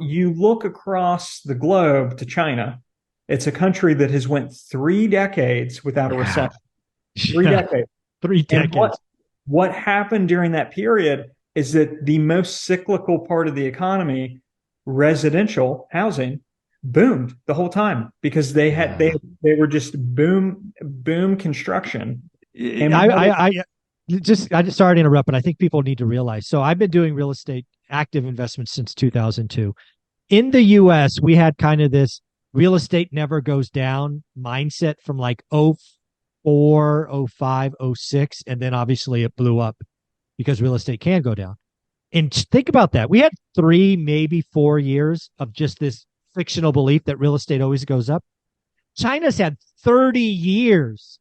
you look across the globe to China. It's a country that has went 3 decades without a Yeah. recession. Three Yeah. decades. Three And what decades. what happened during that period is that the most cyclical part of the economy, residential housing, boomed the whole time because Yeah. they were just boom construction. And I just sorry to interrupt, but I think people need to realize. So I've been doing real estate active investments since 2002. In the US, we had kind of this real estate never goes down mindset from like oh 04, oh 05, oh 06, and then obviously it blew up because real estate can go down. And think about that. We had 3, maybe 4 years of just this fictional belief that real estate always goes up. China's had 30 years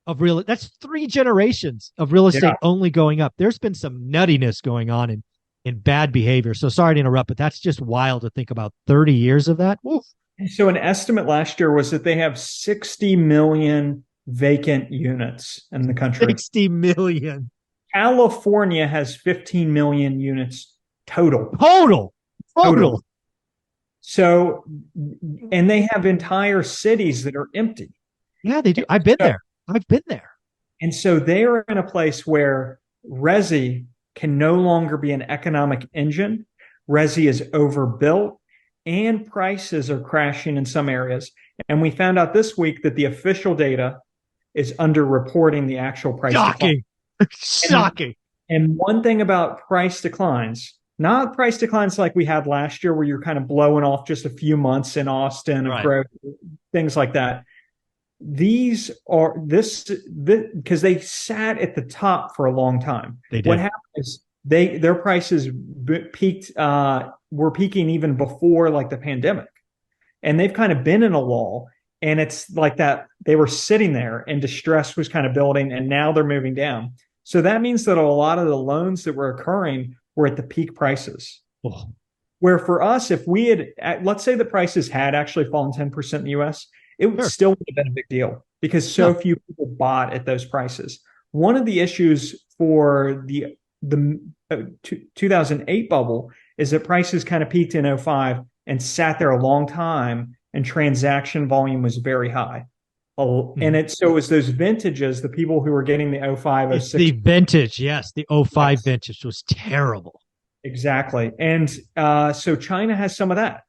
of real. That's 3 generations of real yeah. estate only going up. There's been some nuttiness going on in bad behavior. So sorry to interrupt, but that's just wild to think about 30 years of that. Oof. So an estimate last year was that they have 60 million vacant units in the country. 60 million California has 15 million units total. total. Total. Total. So, and they have entire cities that are empty. Yeah, they do. I've been So, there. I've been there. and so they are in a place where Resi can no longer be an economic engine. Resi is overbuilt and prices are crashing in some areas. And we found out this week that the official data is underreporting the actual price decline. Shocking. And, Shocking. and one thing about price declines, not price declines like we had last year, where you're kind of blowing off just a few months in Austin of Right. growth, things like that. These are this because they sat at the top for a long time. They What did. happened is their prices peaked, were peaking even before like the pandemic, and they've kind of been in a lull. And it's like that they were sitting there and distress was kind of building, and now they're moving down. So that means that a lot of the loans that were occurring were at the peak prices. Oh, Where for us, if we had, let's say the prices had actually fallen 10% in the US, it would sure. still would have been a big deal because so No. few people bought at those prices. One of the issues for the 2008 bubble is that prices kind of peaked in '05 and sat there a long time, and transaction volume was very high. And Mhm. so it was those vintages, the people who were getting the '05, It's '06. the vintage. Yes. The '05 Yes, vintage was terrible. exactly. And so China has some of that.